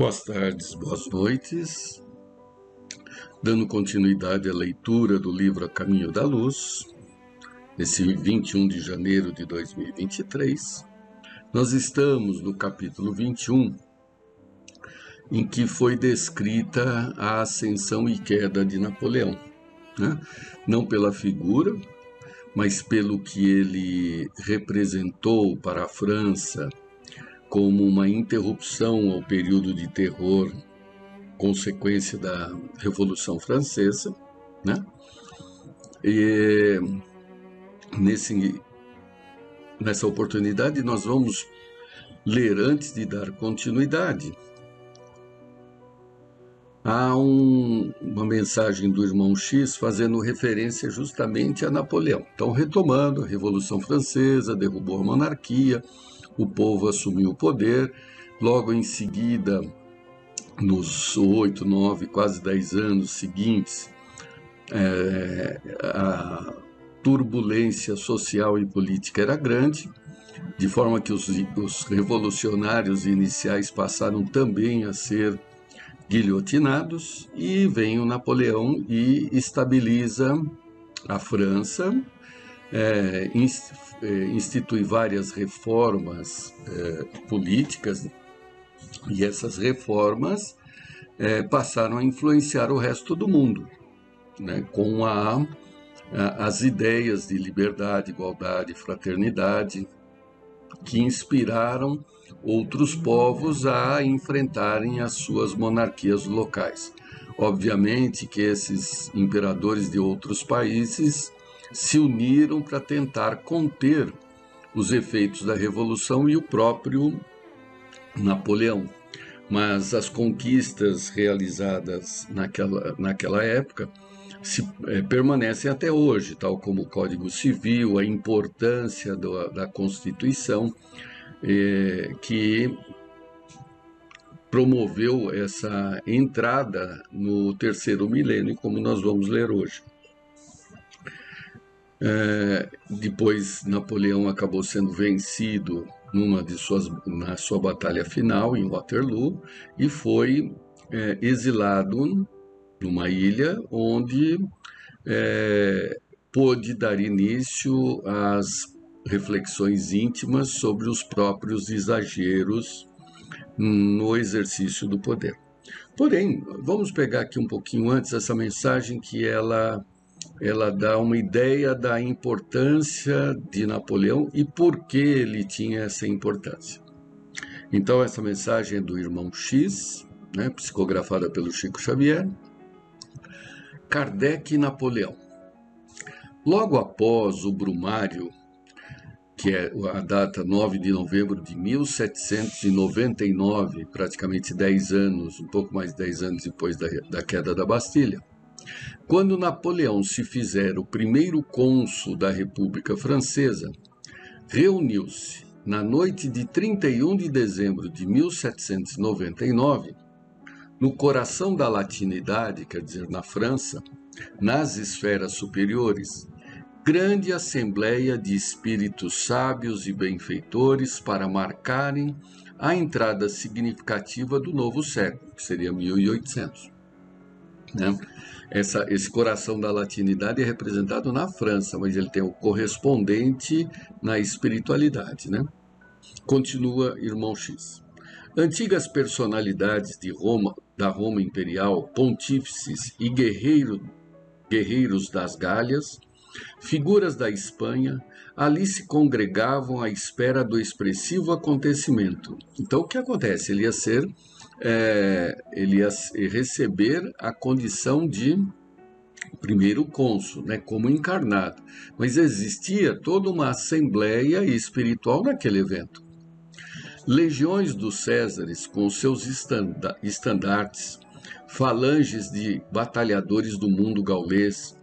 Boas tardes, boas noites. Dando continuidade à leitura do livro A Caminho da Luz, nesse 21 de janeiro de 2023, nós estamos no capítulo 21, em que foi descrita a ascensão e queda de Napoleão, né? Não pela figura, mas pelo que ele representou para a França como uma interrupção ao período de terror consequência da Revolução Francesa, né? E nessa oportunidade nós vamos ler, antes de dar continuidade, há uma mensagem do irmão X fazendo referência justamente a Napoleão. Então, retomando, a Revolução Francesa derrubou a monarquia, o povo assumiu o poder, logo em seguida, nos 8, 9, quase 10 anos seguintes, a turbulência social e política era grande, de forma que os revolucionários iniciais passaram também a ser guilhotinados, e vem o Napoleão e estabiliza a França, institui várias reformas políticas, e essas reformas passaram a influenciar o resto do mundo, né, com as ideias de liberdade, igualdade, fraternidade, que inspiraram outros povos a enfrentarem as suas monarquias locais. Obviamente que esses imperadores de outros países se uniram para tentar conter os efeitos da Revolução e o próprio Napoleão. Mas as conquistas realizadas naquela época permanecem até hoje, tal como o Código Civil, a importância da Constituição, que promoveu essa entrada no terceiro milênio, como nós vamos ler hoje. Depois, Napoleão acabou sendo vencido na sua batalha final, em Waterloo, e foi exilado numa ilha onde pôde dar início às reflexões íntimas sobre os próprios exageros no exercício do poder. Porém, vamos pegar aqui um pouquinho antes essa mensagem que ela dá uma ideia da importância de Napoleão e por que ele tinha essa importância. Então, essa mensagem é do irmão X, né, psicografada pelo Chico Xavier. Kardec e Napoleão. Logo após o Brumário, que é a data 9 de novembro de 1799, praticamente 10 anos, um pouco mais de 10 anos depois da queda da Bastilha, quando Napoleão se fizer o primeiro cônsul da República Francesa, reuniu-se na noite de 31 de dezembro de 1799, no coração da latinidade, quer dizer, na França, nas esferas superiores, grande assembleia de espíritos sábios e benfeitores para marcarem a entrada significativa do novo século, que seria 1800. Né? Esse coração da latinidade é representado na França, mas ele tem o correspondente na espiritualidade. Né? Continua irmão X. Antigas personalidades da Roma imperial, pontífices e guerreiros das Gálias, figuras da Espanha, ali se congregavam à espera do expressivo acontecimento. Então, o que acontece? Ele ia receber a condição de primeiro cônsul, né, como encarnado. Mas existia toda uma assembleia espiritual naquele evento. Legiões dos Césares, com seus estandartes, falanges de batalhadores do mundo gaulês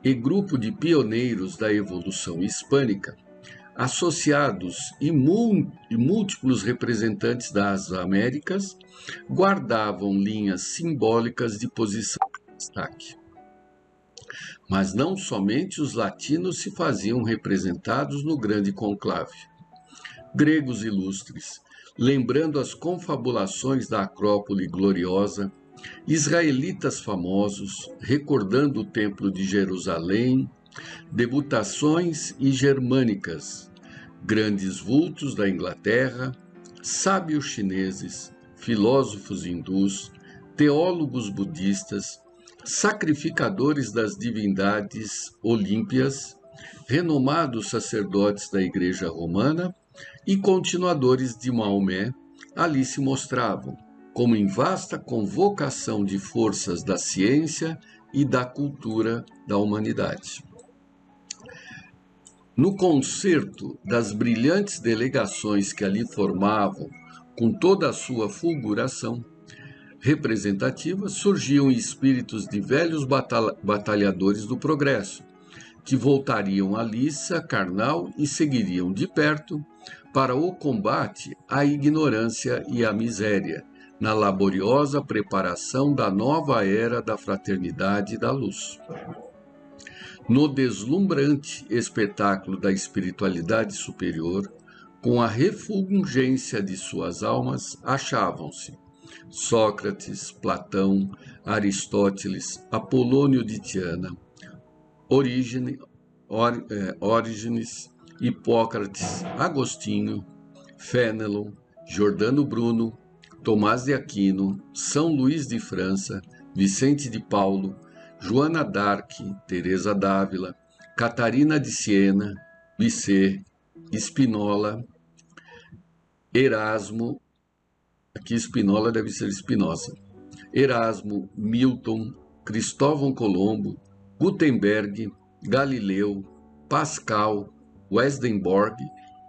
e grupo de pioneiros da evolução hispânica, associados e múltiplos representantes das Américas, guardavam linhas simbólicas de posição de destaque. Mas não somente os latinos se faziam representados no grande conclave. gregos ilustres, lembrando as confabulações da Acrópole gloriosa, israelitas famosos, recordando o Templo de Jerusalém, debutações e germânicas, grandes vultos da Inglaterra, sábios chineses, filósofos hindus, teólogos budistas, sacrificadores das divindades olímpias, renomados sacerdotes da Igreja Romana e continuadores de Maomé, ali se mostravam, como em vasta convocação de forças da ciência e da cultura da humanidade. No concerto das brilhantes delegações que ali formavam, com toda a sua fulguração representativa, surgiam espíritos de velhos batalhadores do progresso, que voltariam à liça carnal e seguiriam de perto para o combate à ignorância e à miséria, na laboriosa preparação da nova era da fraternidade e da luz. No deslumbrante espetáculo da espiritualidade superior, com a refulgência de suas almas, achavam-se Sócrates, Platão, Aristóteles, Apolônio de Tiana, Orígenes, Hipócrates, Agostinho, Fénelon, Giordano Bruno, Tomás de Aquino, São Luís de França, Vicente de Paulo, Joana d'Arc, Teresa d'Ávila, Catarina de Siena, Bizet, Spinola, Erasmo, aqui Spinola deve ser Spinoza, Erasmo, Milton, Cristóvão Colombo, Gutenberg, Galileu, Pascal, Swedenborg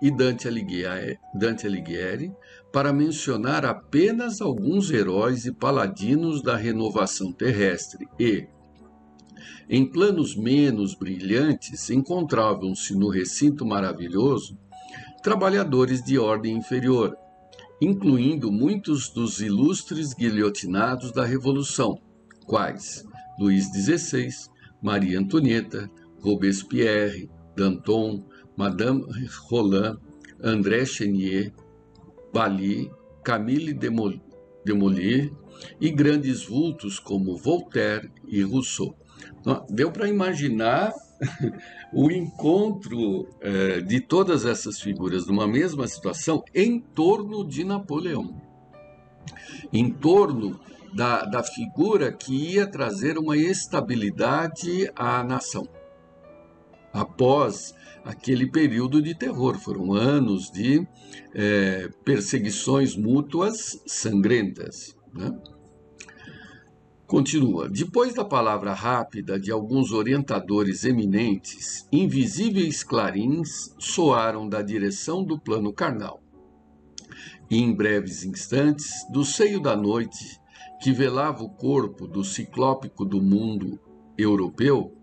e Dante Alighieri, para mencionar apenas alguns heróis e paladinos da renovação terrestre e, em planos menos brilhantes, encontravam-se no recinto maravilhoso trabalhadores de ordem inferior, incluindo muitos dos ilustres guilhotinados da Revolução, quais Luís XVI, Maria Antonieta, Robespierre, Danton, Madame Roland, André Chenier, Bali, Camille Desmoulins e grandes vultos como Voltaire e Rousseau. Deu para imaginar o encontro de todas essas figuras numa mesma situação em torno de Napoleão, em torno da figura que ia trazer uma estabilidade à nação. Após aquele período de terror, foram anos de perseguições mútuas sangrentas, né? Continua. Depois da palavra rápida de alguns orientadores eminentes, invisíveis clarins soaram da direção do plano carnal. E em breves instantes, do seio da noite, que velava o corpo do ciclópico do mundo europeu,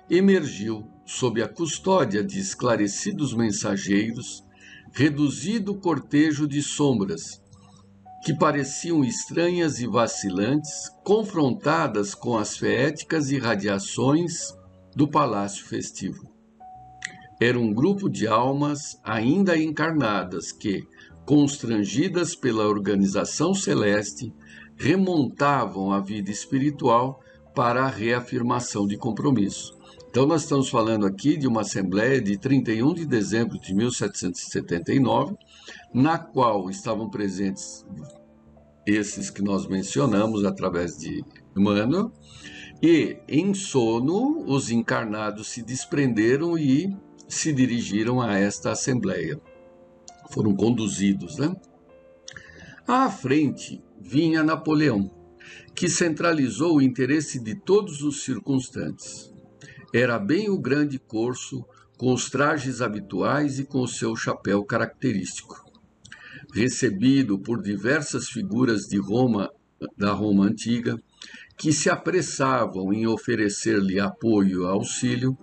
emergiu, sob a custódia de esclarecidos mensageiros, reduzido cortejo de sombras, que pareciam estranhas e vacilantes, confrontadas com as feéticas irradiações do palácio festivo. Era um grupo de almas ainda encarnadas que, constrangidas pela organização celeste, remontavam a vida espiritual para a reafirmação de compromisso. Então, nós estamos falando aqui de uma assembleia de 31 de dezembro de 1779, na qual estavam presentes esses que nós mencionamos através de Emmanuel, e em sono os encarnados se desprenderam e se dirigiram a esta assembleia. Foram conduzidos, né? À frente vinha Napoleão, que centralizou o interesse de todos os circunstantes. Era bem o grande corso, com os trajes habituais e com o seu chapéu característico. Recebido por diversas figuras de Roma, da Roma antiga, que se apressavam em oferecer-lhe apoio e auxílio,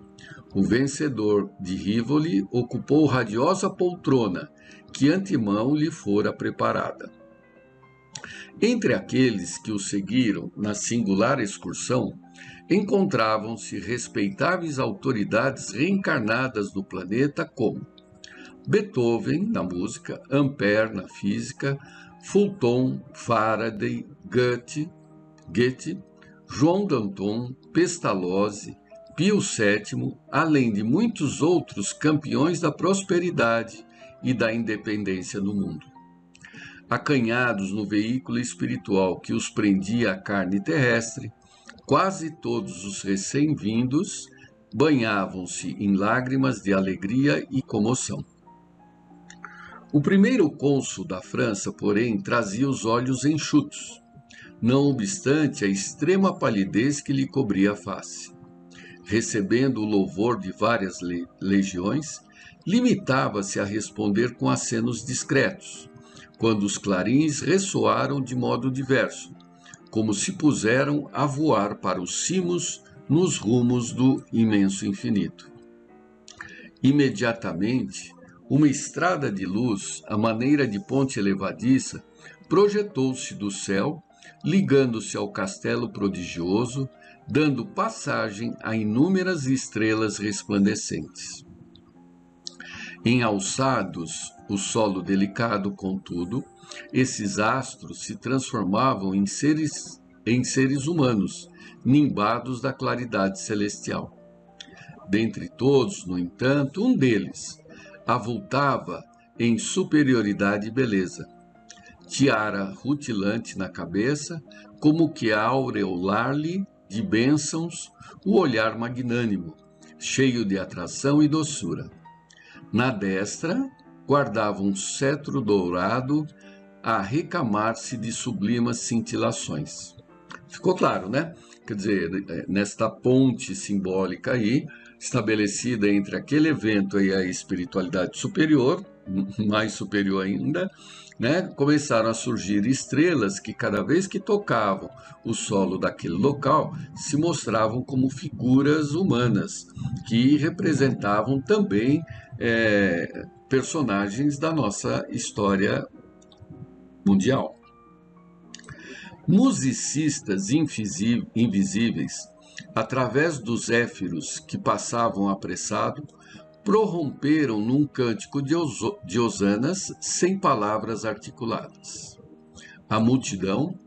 o vencedor de Rivoli ocupou radiosa poltrona, que antemão lhe fora preparada. Entre aqueles que o seguiram na singular excursão, encontravam-se respeitáveis autoridades reencarnadas do planeta como Beethoven na música, Ampère na física, Fulton, Faraday, Goethe, João Danton, Pestalozzi, Pio VII, além de muitos outros campeões da prosperidade e da independência no mundo. Acanhados no veículo espiritual que os prendia à carne terrestre, quase todos os recém-vindos banhavam-se em lágrimas de alegria e comoção. O primeiro cônsul da França, porém, trazia os olhos enxutos, não obstante a extrema palidez que lhe cobria a face. Recebendo o louvor de várias legiões, limitava-se a responder com acenos discretos, quando os clarins ressoaram de modo diverso, como se puseram a voar para os cimos nos rumos do imenso infinito. Imediatamente, uma estrada de luz, à maneira de ponte elevadiça, projetou-se do céu, ligando-se ao castelo prodigioso, dando passagem a inúmeras estrelas resplandecentes. Enalçados o solo delicado, contudo, esses astros se transformavam em seres humanos, nimbados da claridade celestial. Dentre todos, no entanto, um deles avultava em superioridade e beleza, tiara rutilante na cabeça, como que a aureolar-lhe de bênçãos o olhar magnânimo, cheio de atração e doçura. Na destra, guardava um cetro dourado a recamar-se de sublimas cintilações. Ficou claro, né? Quer dizer, nesta ponte simbólica aí, estabelecida entre aquele evento e a espiritualidade superior, mais superior ainda, né, começaram a surgir estrelas que cada vez que tocavam o solo daquele local se mostravam como figuras humanas que representavam também personagens da nossa história mundial. Musicistas invisíveis, através dos éfiros que passavam apressado, prorromperam num cântico de hosanas sem palavras articuladas. A multidão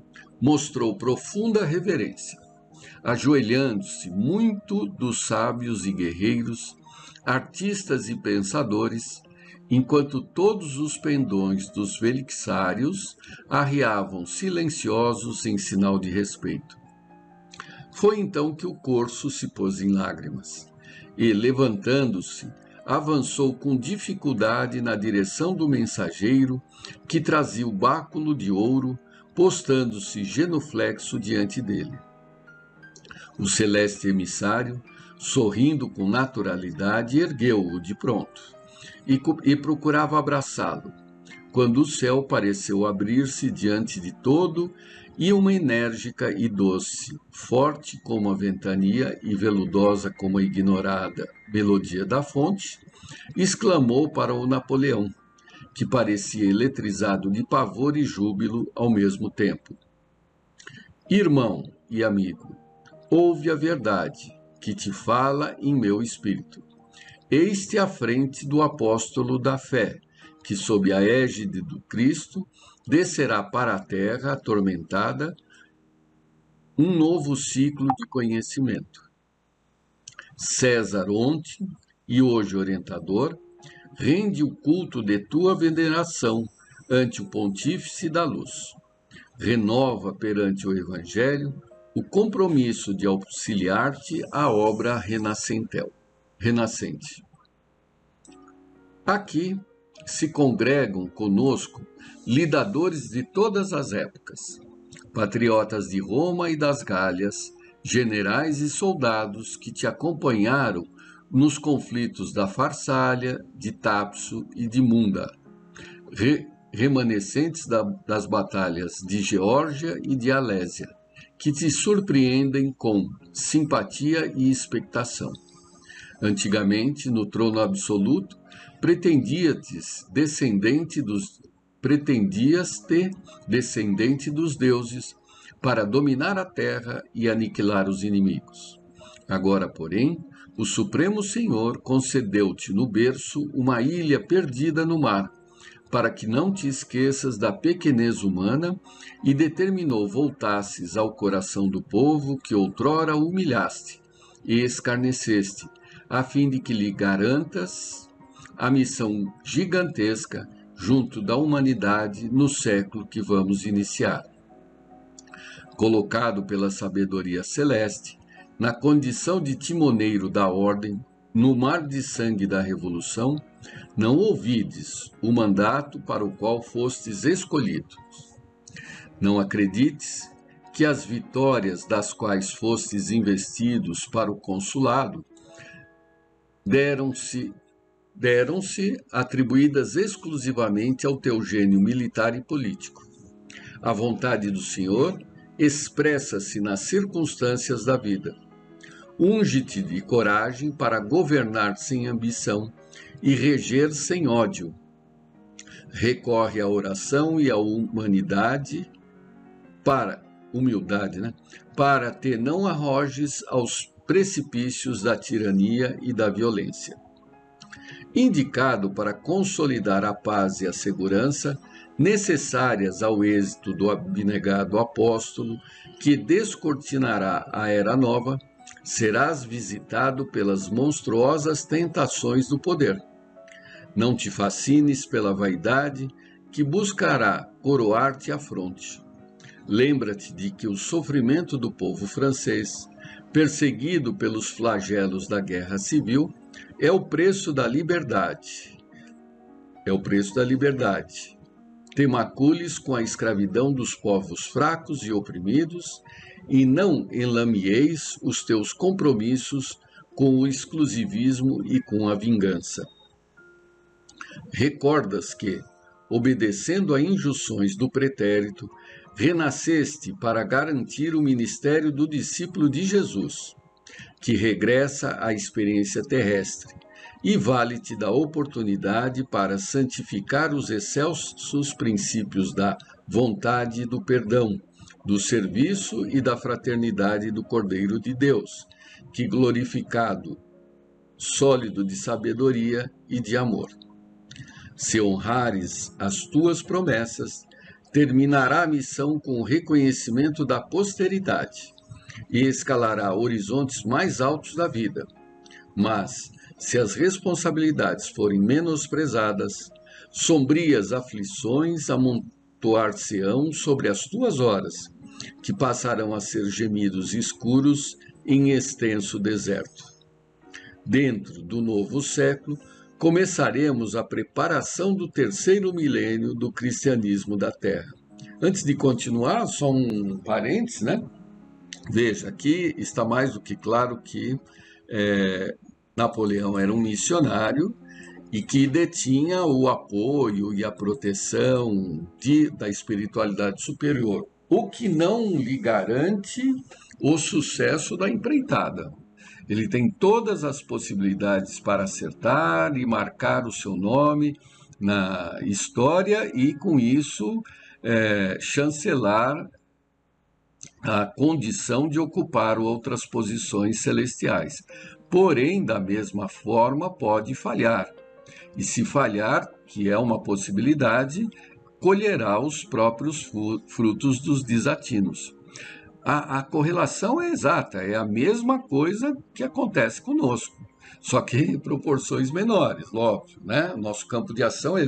mostrou profunda reverência, ajoelhando-se muito dos sábios e guerreiros, artistas e pensadores, enquanto todos os pendões dos velixários arriavam silenciosos em sinal de respeito. Foi então que o corso se pôs em lágrimas e, levantando-se, avançou com dificuldade na direção do mensageiro que trazia o báculo de ouro, postando-se genuflexo diante dele. O celeste emissário, sorrindo com naturalidade, ergueu-o de pronto e procurava abraçá-lo, quando o céu pareceu abrir-se diante de todo e uma enérgica e doce, forte como a ventania e veludosa como a ignorada melodia da fonte, exclamou para o Napoleão, que parecia eletrizado de pavor e júbilo ao mesmo tempo: Irmão e amigo, ouve a verdade que te fala em meu espírito. Eis-te à frente do apóstolo da fé, que sob a égide do Cristo descerá para a terra atormentada um novo ciclo de conhecimento. César ontem e hoje orientador, rende o culto de tua veneração ante o pontífice da luz. Renova perante o Evangelho o compromisso de auxiliar-te à obra renascente. Aqui se congregam conosco lidadores de todas as épocas, patriotas de Roma e das Gálias, generais e soldados que te acompanharam nos conflitos da Farsália, de Tapso e de Munda, remanescentes das batalhas de Geórgia e de Alésia, que te surpreendem com simpatia e expectação. Antigamente, no trono absoluto, pretendias-te descendente dos deuses para dominar a terra e aniquilar os inimigos. Agora, porém, o Supremo Senhor concedeu-te no berço uma ilha perdida no mar, para que não te esqueças da pequenez humana, e determinou voltasses ao coração do povo que outrora humilhaste e escarneceste, a fim de que lhe garantas a missão gigantesca junto da humanidade no século que vamos iniciar. Colocado pela sabedoria celeste, na condição de timoneiro da ordem, no mar de sangue da revolução, não ouvides o mandato para o qual fostes escolhidos. Não acredites que as vitórias das quais fostes investidos para o consulado deram-se atribuídas exclusivamente ao teu gênio militar e político. A vontade do Senhor expressa-se nas circunstâncias da vida. Unge-te de coragem para governar sem ambição e reger sem ódio. Recorre à oração e à humildade para te não arrojes aos precipícios da tirania e da violência. Indicado para consolidar a paz e a segurança necessárias ao êxito do abnegado apóstolo que descortinará a era nova, serás visitado pelas monstruosas tentações do poder. Não te fascines pela vaidade que buscará coroar-te a fronte. Lembra-te de que o sofrimento do povo francês, perseguido pelos flagelos da guerra civil, é o preço da liberdade. Te macules com a escravidão dos povos fracos e oprimidos, e não enlamieis os teus compromissos com o exclusivismo e com a vingança. Recordas que, obedecendo a injunções do pretérito, renasceste para garantir o ministério do discípulo de Jesus, que regressa à experiência terrestre, e vale-te da oportunidade para santificar os excelsos princípios da vontade e do perdão, do serviço e da fraternidade do Cordeiro de Deus, que glorificado, sólido de sabedoria e de amor. Se honrares as tuas promessas, terminará a missão com o reconhecimento da posteridade e escalará horizontes mais altos da vida. Mas, se as responsabilidades forem menosprezadas, sombrias aflições amontoar-se-ão sobre as tuas horas, que passarão a ser gemidos escuros em extenso deserto. Dentro do novo século, começaremos a preparação do terceiro milênio do cristianismo da Terra. Antes de continuar, só um parênteses, né? Veja, aqui está mais do que claro que Napoleão era um missionário e que detinha o apoio e a proteção da espiritualidade superior, o que não lhe garante o sucesso da empreitada. Ele tem todas as possibilidades para acertar e marcar o seu nome na história e, com isso, chancelar a condição de ocupar outras posições celestiais. Porém, da mesma forma, pode falhar. E se falhar, que é uma possibilidade, colherá os próprios frutos dos desatinos. A correlação é exata, é a mesma coisa que acontece conosco, só que em proporções menores, óbvio, né? O nosso campo de ação é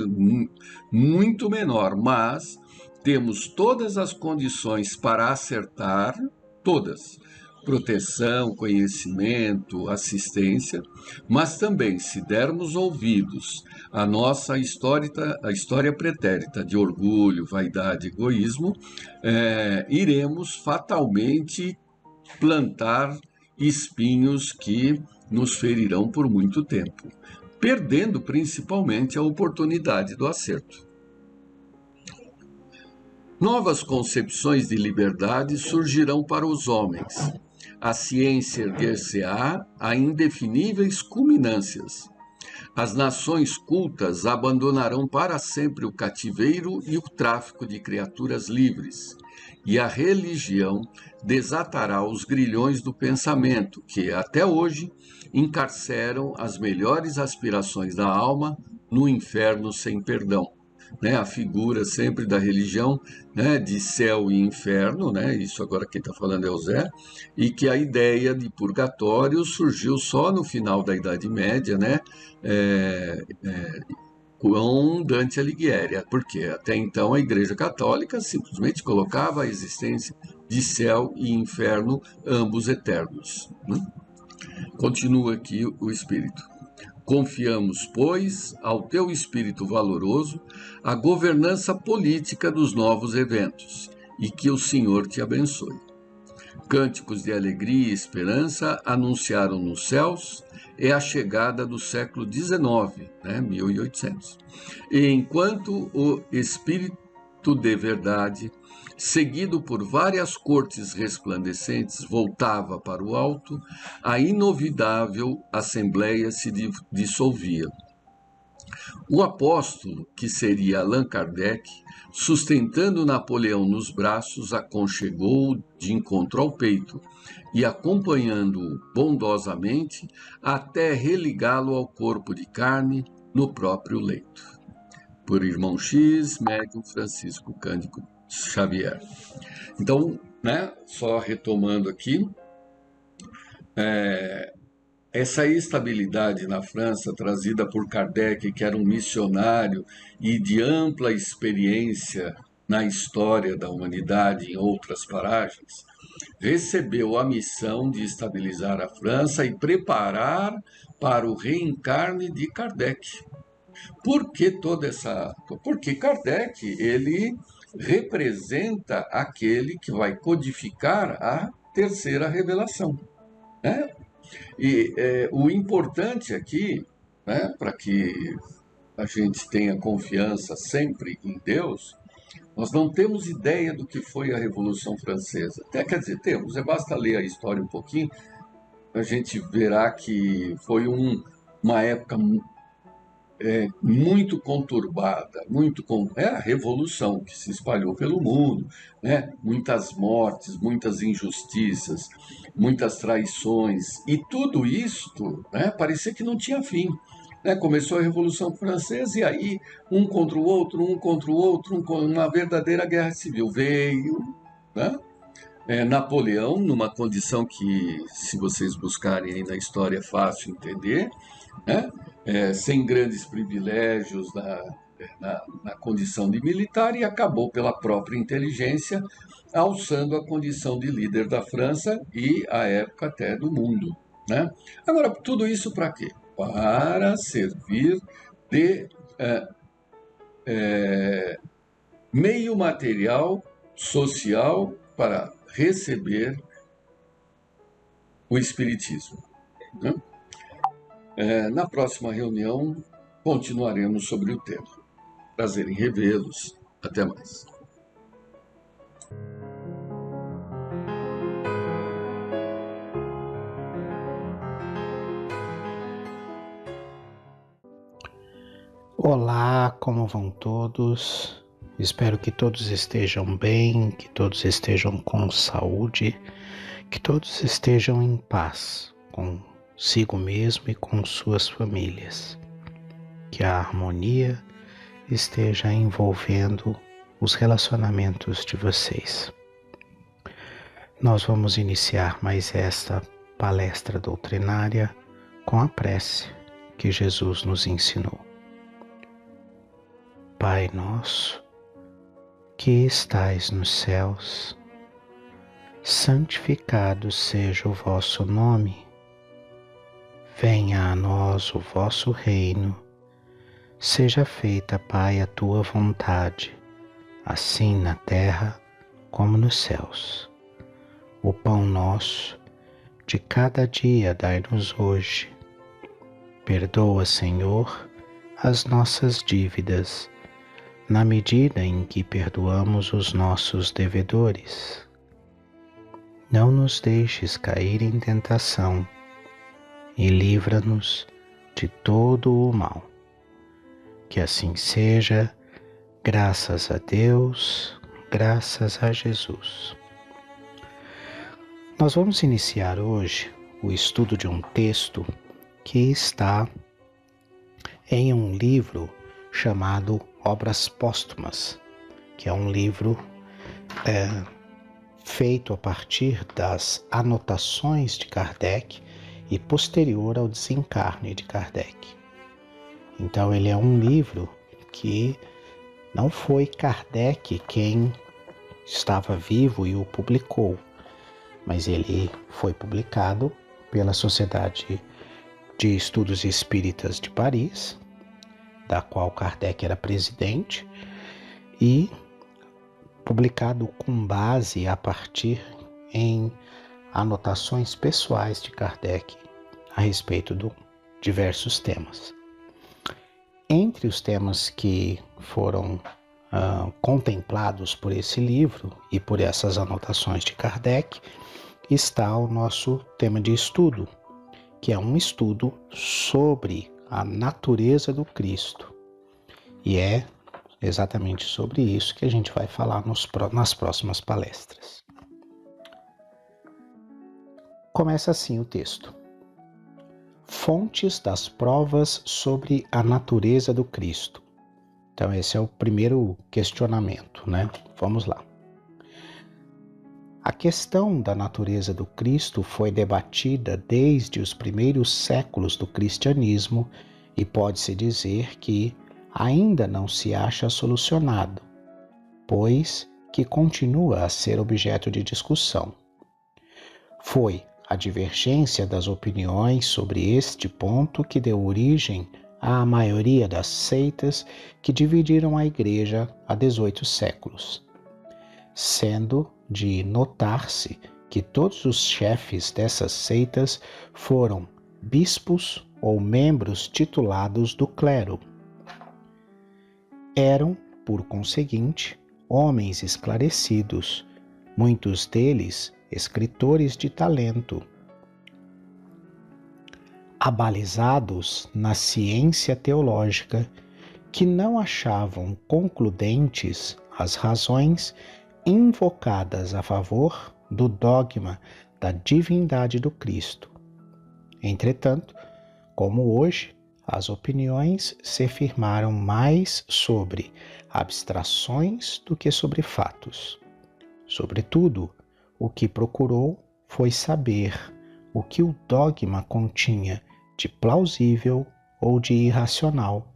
muito menor, mas temos todas as condições para acertar, todas, proteção, conhecimento, assistência, mas também, se dermos ouvidos à nossa história pretérita de orgulho, vaidade, egoísmo, iremos fatalmente plantar espinhos que nos ferirão por muito tempo, perdendo principalmente a oportunidade do acerto. Novas concepções de liberdade surgirão para os homens. A ciência erguer-se-á a indefiníveis culminâncias. as nações cultas abandonarão para sempre o cativeiro e o tráfico de criaturas livres, e a religião desatará os grilhões do pensamento, que até hoje encarceram as melhores aspirações da alma no inferno sem perdão. A figura sempre da religião, de céu e inferno, isso agora quem está falando é o Zé, e que a ideia de purgatório surgiu só no final da Idade Média, com Dante Alighieri, porque até então a Igreja Católica simplesmente colocava a existência de céu e inferno, ambos eternos. Continua aqui o Espírito. Confiamos, pois, ao teu Espírito valoroso, a governança política dos novos eventos, e que o Senhor te abençoe. Cânticos de alegria e esperança anunciaram nos céus a chegada do século XIX, 1800. E enquanto o Espírito de verdade, seguido por várias cortes resplandecentes, voltava para o alto, a inovidável assembleia se dissolvia. O apóstolo, que seria Allan Kardec, sustentando Napoleão nos braços, aconchegou-o de encontro ao peito e, acompanhando-o bondosamente, até religá-lo ao corpo de carne no próprio leito. Por Irmão X, médium Francisco Cândido Xavier. Então, só retomando aqui, essa estabilidade na França, trazida por Kardec, que era um missionário e de ampla experiência na história da humanidade em outras paragens, recebeu a missão de estabilizar a França e preparar para o reencarne de Kardec. Por que toda essa... Porque Kardec, ele representa aquele que vai codificar a terceira revelação, E o importante aqui, para que a gente tenha confiança sempre em Deus, nós não temos ideia do que foi a Revolução Francesa. Quer dizer, temos, basta ler a história um pouquinho, a gente verá que foi uma época muito conturbada, a revolução que se espalhou pelo mundo, muitas mortes, muitas injustiças, muitas traições, e tudo isto parecia que não tinha fim. Começou a Revolução Francesa e aí um contra o outro, uma verdadeira guerra civil veio, Napoleão, numa condição que, se vocês buscarem aí na história, é fácil entender, sem grandes privilégios na condição de militar, e acabou pela própria inteligência alçando a condição de líder da França e, à época, até do mundo. Agora, tudo isso para quê? Para servir de meio material, social, para receber o Espiritismo. Na próxima reunião, continuaremos sobre o tema. Prazer em revê-los. Até mais. Olá, como vão todos? Espero que todos estejam bem, que todos estejam com saúde, que todos estejam em paz consigo mesmo e com suas famílias. Que a harmonia esteja envolvendo os relacionamentos de vocês. Nós vamos iniciar mais esta palestra doutrinária com a prece que Jesus nos ensinou. Pai nosso, que estais nos céus, santificado seja o vosso nome. Venha a nós o vosso reino. Seja feita, Pai, a tua vontade, assim na terra como nos céus. O pão nosso de cada dia dai-nos hoje. Perdoa, Senhor, as nossas dívidas, na medida em que perdoamos os nossos devedores. Não nos deixes cair em tentação e livra-nos de todo o mal. Que assim seja, graças a Deus, graças a Jesus. Nós vamos iniciar hoje o estudo de um texto que está em um livro chamado Obras Póstumas, que é um livro feito a partir das anotações de Kardec e posterior ao desencarne de Kardec. Então ele é um livro que não foi Kardec quem estava vivo e o publicou, mas ele foi publicado pela Sociedade de Estudos Espíritas de Paris, da qual Kardec era presidente, e publicado com base a partir em anotações pessoais de Kardec a respeito de diversos temas. Entre os temas que foram contemplados por esse livro e por essas anotações de Kardec está o nosso tema de estudo, que é um estudo sobre a natureza do Cristo. E é exatamente sobre isso que a gente vai falar nas próximas palestras. Começa assim o texto. Fontes das provas sobre a natureza do Cristo. Então esse é o primeiro questionamento, né? Vamos lá. A questão da natureza do Cristo foi debatida desde os primeiros séculos do cristianismo e pode-se dizer que ainda não se acha solucionado, pois que continua a ser objeto de discussão. Foi a divergência das opiniões sobre este ponto que deu origem à maioria das seitas que dividiram a Igreja há 18 séculos, sendo de notar-se que todos os chefes dessas seitas foram bispos ou membros titulados do clero. Eram, por conseguinte, homens esclarecidos, muitos deles escritores de talento, abalizados na ciência teológica, que não achavam concludentes as razões invocadas a favor do dogma da divindade do Cristo. Entretanto, como hoje, as opiniões se firmaram mais sobre abstrações do que sobre fatos. Sobretudo, o que procurou foi saber o que o dogma continha de plausível ou de irracional,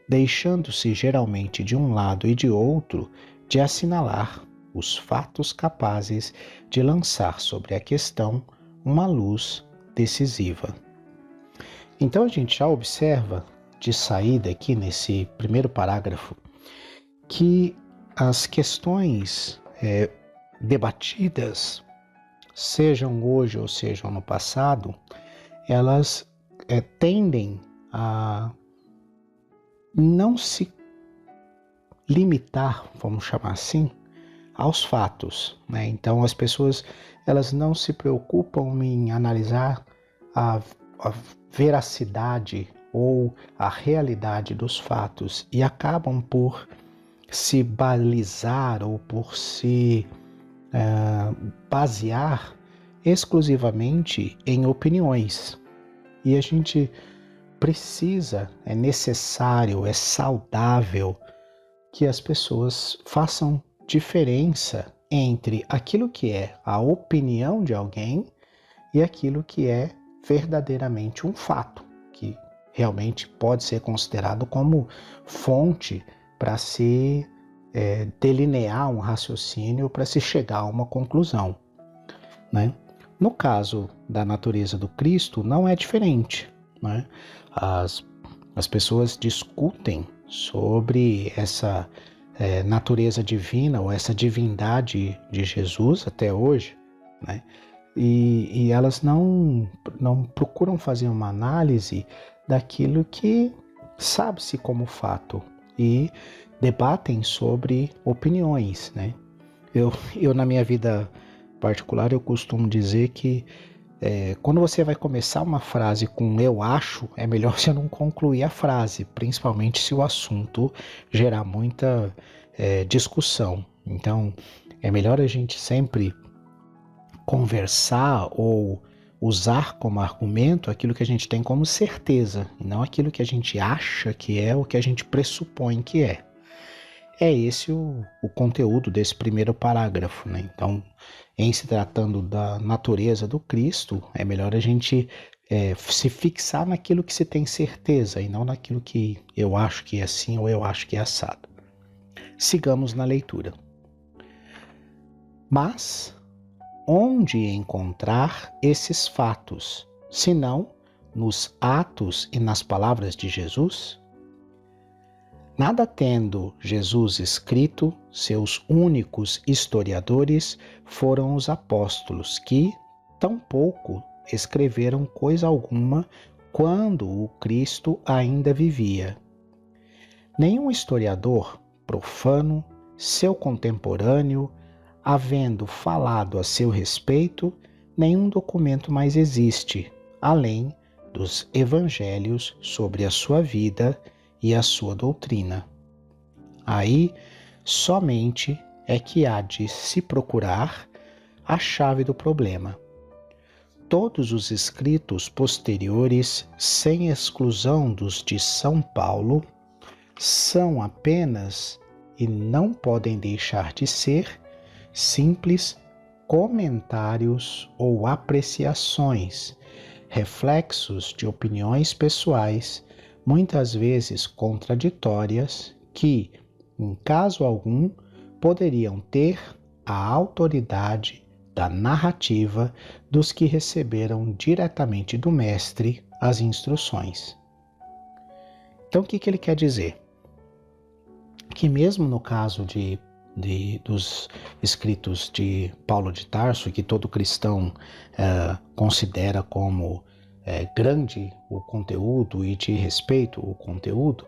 deixando-se geralmente de um lado e de outro de assinalar os fatos capazes de lançar sobre a questão uma luz decisiva. Então a gente já observa de saída aqui nesse primeiro parágrafo que as questões debatidas, sejam hoje ou sejam no passado, elas tendem a não se limitar, vamos chamar assim, aos fatos, né? Então as pessoas elas não se preocupam em analisar a veracidade ou a realidade dos fatos e acabam por se balizar ou por se basear exclusivamente em opiniões. E a gente precisa, é necessário, é saudável que as pessoas façam diferença entre aquilo que é a opinião de alguém e aquilo que é verdadeiramente um fato, que realmente pode ser considerado como fonte para se delinear um raciocínio, para se chegar a uma conclusão, né? No caso da natureza do Cristo, não é diferente, né? As pessoas discutem sobre essa natureza divina ou essa divindade de Jesus até hoje, né? E elas não procuram fazer uma análise daquilo que sabe-se como fato e debatem sobre opiniões, né? Eu na minha vida particular, eu costumo dizer que quando você vai começar uma frase com eu acho, é melhor você não concluir a frase, principalmente se o assunto gerar muita discussão. Então, é melhor a gente sempre conversar ou usar como argumento aquilo que a gente tem como certeza, e não aquilo que a gente acha que é ou que a gente pressupõe que é. É esse o conteúdo desse primeiro parágrafo, né? Então, em se tratando da natureza do Cristo, é melhor a gente se fixar naquilo que se tem certeza e não naquilo que eu acho que é assim ou eu acho que é assado. Sigamos na leitura. Mas onde encontrar esses fatos, senão nos atos e nas palavras de Jesus? Nada tendo Jesus escrito, seus únicos historiadores foram os apóstolos, que tampouco escreveram coisa alguma quando o Cristo ainda vivia. Nenhum historiador profano, seu contemporâneo, havendo falado a seu respeito, nenhum documento mais existe, além dos evangelhos sobre a sua vida e a sua doutrina. Aí somente é que há de se procurar a chave do problema. Todos os escritos posteriores, sem exclusão dos de São Paulo, são apenas, e não podem deixar de ser, simples comentários ou apreciações, reflexos de opiniões pessoais, muitas vezes contraditórias, que, em caso algum, poderiam ter a autoridade da narrativa dos que receberam diretamente do mestre as instruções. Então, o que ele quer dizer? Que mesmo no caso dos escritos de Paulo de Tarso, que todo cristão considera como grande o conteúdo e de respeito o conteúdo,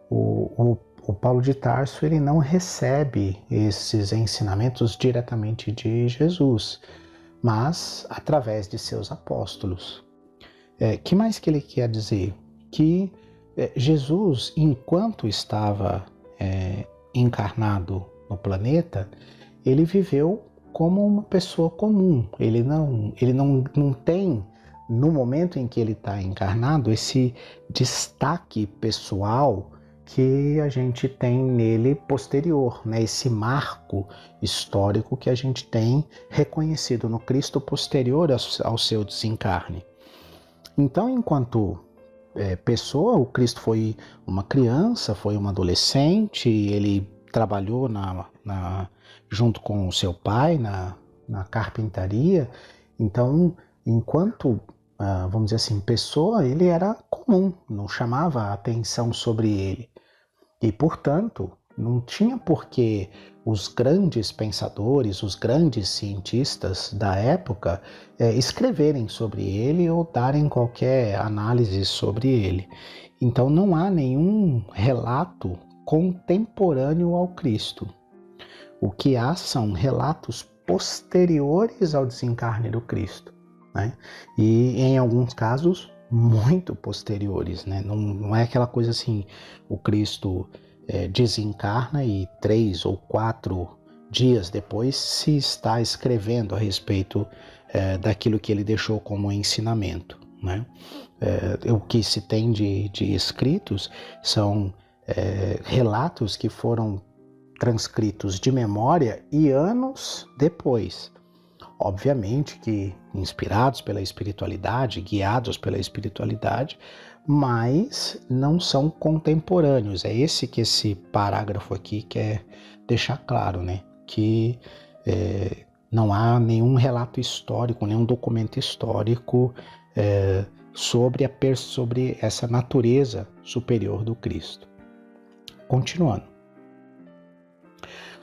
o Paulo de Tarso ele não recebe esses ensinamentos diretamente de Jesus, mas através de seus apóstolos. Que mais que ele quer dizer? Que Jesus, enquanto estava encarnado no planeta, ele viveu como uma pessoa comum. Ele não tem, no momento em que ele está encarnado, esse destaque pessoal que a gente tem nele posterior, né? Esse marco histórico que a gente tem reconhecido no Cristo posterior ao seu desencarne. Então, enquanto pessoa, o Cristo foi uma criança, foi um adolescente, ele trabalhou junto com o seu pai na carpintaria. Então, enquanto, vamos dizer assim, pessoa, ele era comum, não chamava atenção sobre ele. E, portanto, não tinha por que os grandes pensadores, os grandes cientistas da época escreverem sobre ele ou darem qualquer análise sobre ele. Então não há nenhum relato contemporâneo ao Cristo. O que há são relatos posteriores ao desencarne do Cristo, né? E em alguns casos muito posteriores, né? Não é aquela coisa assim, o Cristo desencarna e 3 ou 4 dias depois se está escrevendo a respeito daquilo que ele deixou como ensinamento, né? O que se tem de escritos são relatos que foram transcritos de memória e anos depois. Obviamente que inspirados pela espiritualidade, guiados pela espiritualidade, mas não são contemporâneos. É esse que esse parágrafo aqui quer deixar claro, né? Que não há nenhum relato histórico, nenhum documento histórico sobre essa natureza superior do Cristo. Continuando.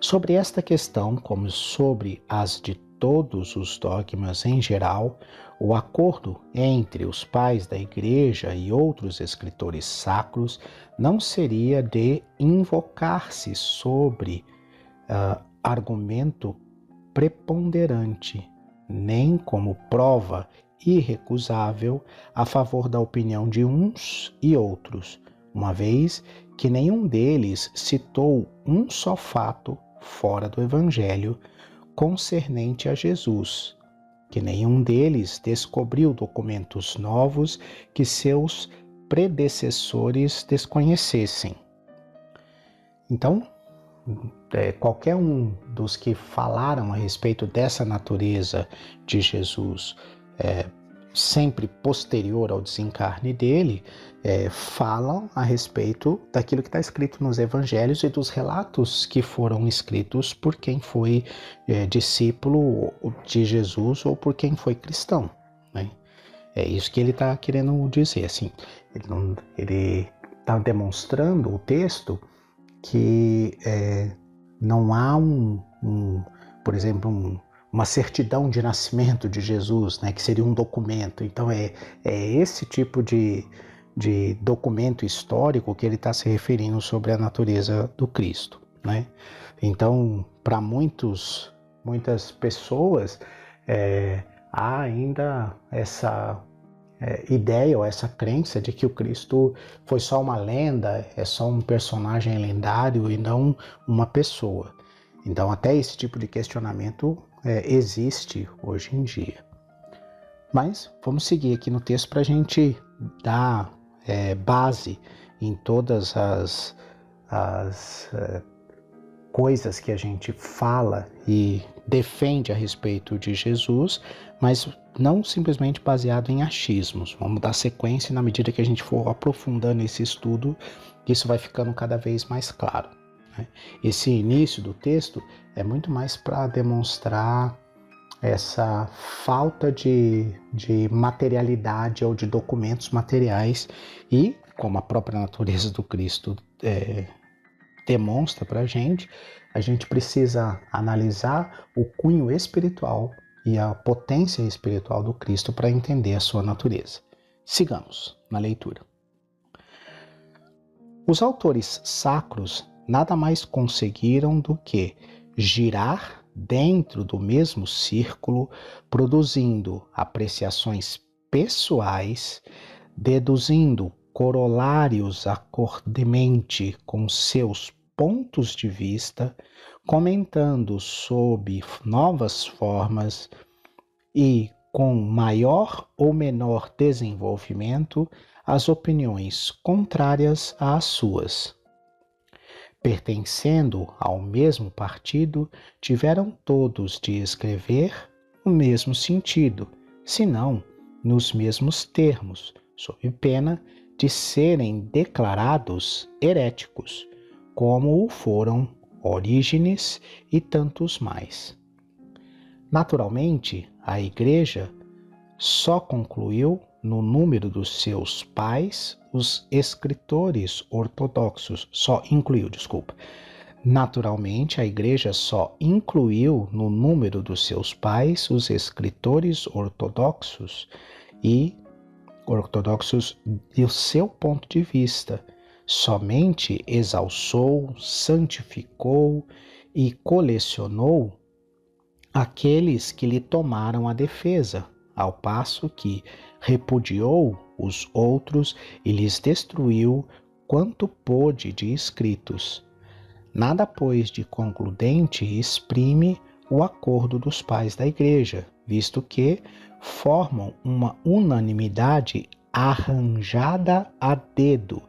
Sobre esta questão, como sobre as de todos os dogmas em geral, o acordo entre os pais da Igreja e outros escritores sacros não seria de invocar-se sobre argumento preponderante, nem como prova irrecusável a favor da opinião de uns e outros, uma vez que nenhum deles citou um só fato fora do Evangelho concernente a Jesus, que nenhum deles descobriu documentos novos que seus predecessores desconhecessem. Então, qualquer um dos que falaram a respeito dessa natureza de Jesus, sempre posterior ao desencarne dele, falam a respeito daquilo que está escrito nos evangelhos e dos relatos que foram escritos por quem foi discípulo de Jesus ou por quem foi cristão, né? É isso que ele está querendo dizer, assim. Ele está demonstrando o texto que não há por exemplo, uma certidão de nascimento de Jesus, né, que seria um documento. Então é esse tipo de documento histórico que ele está se referindo sobre a natureza do Cristo, né? Então, para muitas pessoas, há ainda essa ideia ou essa crença de que o Cristo foi só uma lenda, é só um personagem lendário e não uma pessoa. Então, até esse tipo de questionamento existe hoje em dia. Mas vamos seguir aqui no texto para a gente dar base em todas as coisas que a gente fala e defende a respeito de Jesus, mas não simplesmente baseado em achismos. Vamos dar sequência e na medida que a gente for aprofundando esse estudo, isso vai ficando cada vez mais claro, né? Esse início do texto é muito mais para demonstrar essa falta de materialidade ou de documentos materiais e, como a própria natureza do Cristo demonstra para a gente precisa analisar o cunho espiritual e a potência espiritual do Cristo para entender a sua natureza. Sigamos na leitura. Os autores sacros nada mais conseguiram do que girar dentro do mesmo círculo, produzindo apreciações pessoais, deduzindo corolários acordemente com seus pontos de vista, comentando sob novas formas e com maior ou menor desenvolvimento as opiniões contrárias às suas. Pertencendo ao mesmo partido, tiveram todos de escrever no mesmo sentido, se não nos mesmos termos, sob pena de serem declarados heréticos, como o foram Orígenes e tantos mais. Naturalmente, a Igreja só concluiu no número dos seus pais os escritores ortodoxos, Naturalmente, a Igreja só incluiu no número dos seus pais os escritores ortodoxos e o seu ponto de vista. Somente exalçou, santificou e colecionou aqueles que lhe tomaram a defesa, ao passo que repudiou os outros e lhes destruiu quanto pôde de escritos. Nada, pois, de concludente exprime o acordo dos pais da Igreja, visto que formam uma unanimidade arranjada a dedo,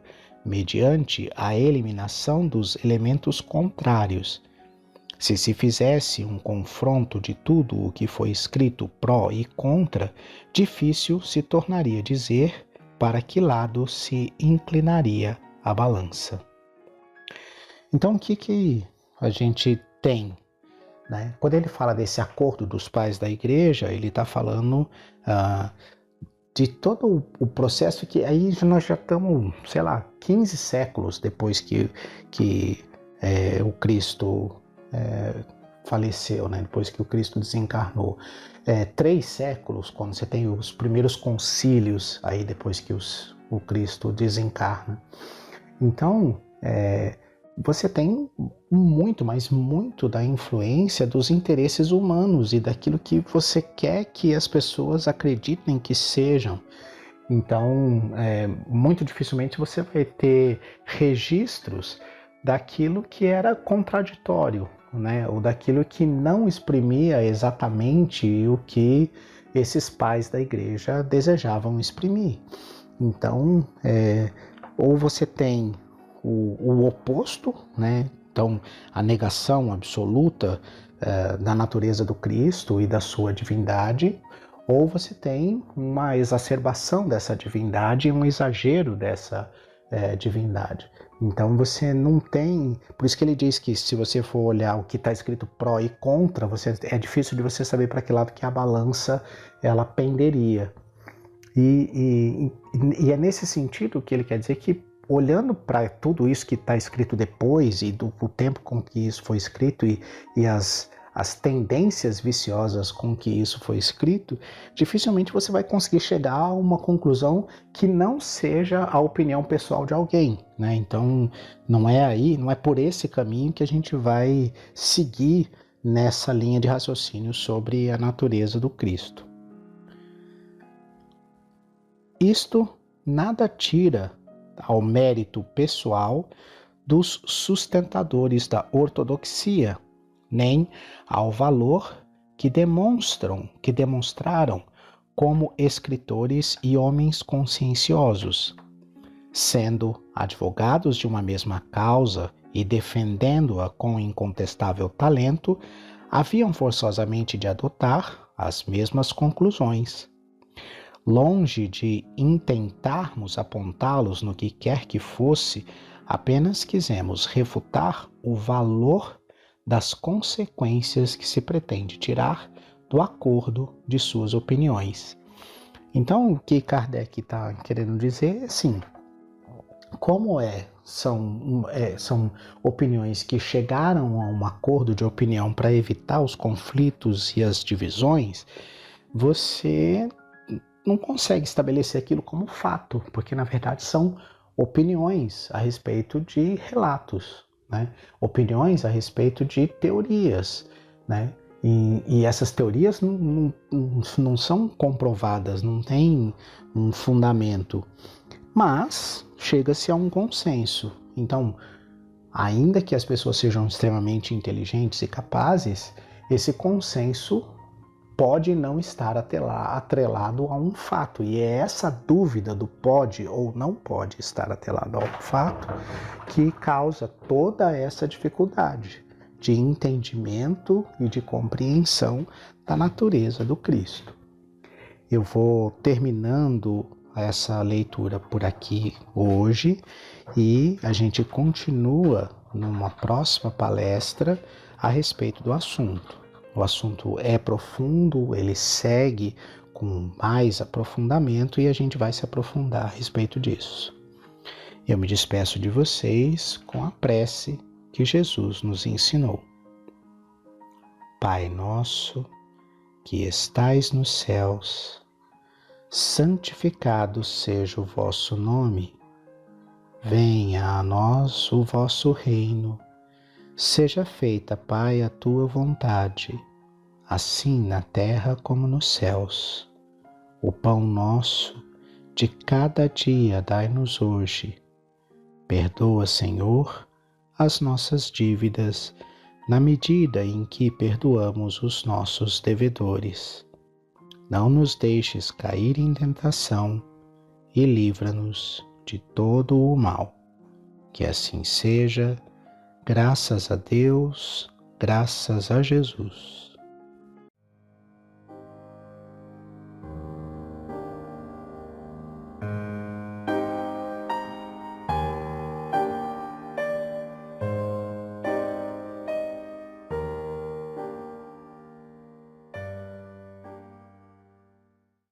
mediante a eliminação dos elementos contrários. Se se fizesse um confronto de tudo o que foi escrito pró e contra, difícil se tornaria dizer para que lado se inclinaria a balança. Então, o que a gente tem, né? Quando ele fala desse acordo dos pais da Igreja, ele está falando de todo o processo que aí nós já estamos, 15 séculos depois que o Cristo faleceu, né? Depois que o Cristo desencarnou. 3 séculos, quando você tem os primeiros concílios, aí depois que o Cristo desencarna. Então, você tem muito, mas muito da influência dos interesses humanos e daquilo que você quer que as pessoas acreditem que sejam. Então, muito dificilmente você vai ter registros daquilo que era contraditório, né? Ou daquilo que não exprimia exatamente o que esses pais da igreja desejavam exprimir. Então, ou você tem o oposto, né? Então, a negação absoluta da natureza do Cristo e da sua divindade, ou você tem uma exacerbação dessa divindade e um exagero dessa divindade. Então você não tem... Por isso que ele diz que se você for olhar o que está escrito pró e contra, é difícil de você saber para que lado que a balança ela penderia. E é nesse sentido que ele quer dizer que, olhando para tudo isso que está escrito depois e do tempo com que isso foi escrito e as tendências viciosas com que isso foi escrito, dificilmente você vai conseguir chegar a uma conclusão que não seja a opinião pessoal de alguém, né? Então, não é por esse caminho que a gente vai seguir nessa linha de raciocínio sobre a natureza do Cristo. Isto nada tira ao mérito pessoal dos sustentadores da ortodoxia, nem ao valor que demonstraram como escritores e homens conscienciosos, sendo advogados de uma mesma causa e defendendo-a com incontestável talento, haviam forçosamente de adotar as mesmas conclusões. Longe de intentarmos apontá-los no que quer que fosse, apenas quisemos refutar o valor das consequências que se pretende tirar do acordo de suas opiniões. Então, o que Kardec está querendo dizer é assim, como são opiniões que chegaram a um acordo de opinião para evitar os conflitos e as divisões, você não consegue estabelecer aquilo como fato, porque na verdade são opiniões a respeito de relatos, né? Opiniões a respeito de teorias, né? E essas teorias não são comprovadas, não têm um fundamento, mas chega-se a um consenso. Então, ainda que as pessoas sejam extremamente inteligentes e capazes, esse consenso pode não estar atrelado a um fato. E é essa dúvida do pode ou não pode estar atrelado a um fato que causa toda essa dificuldade de entendimento e de compreensão da natureza do Cristo. Eu vou terminando essa leitura por aqui hoje e a gente continua numa próxima palestra a respeito do assunto. O assunto é profundo, ele segue com mais aprofundamento e a gente vai se aprofundar a respeito disso. Eu me despeço de vocês com a prece que Jesus nos ensinou. Pai nosso, que estais nos céus, santificado seja o vosso nome. Venha a nós o vosso reino. Seja feita, Pai, a tua vontade, assim na terra como nos céus. O pão nosso de cada dia dai-nos hoje. Perdoa, Senhor, as nossas dívidas, na medida em que perdoamos os nossos devedores. Não nos deixes cair em tentação e livra-nos de todo o mal. Que assim seja. Graças a Deus, graças a Jesus.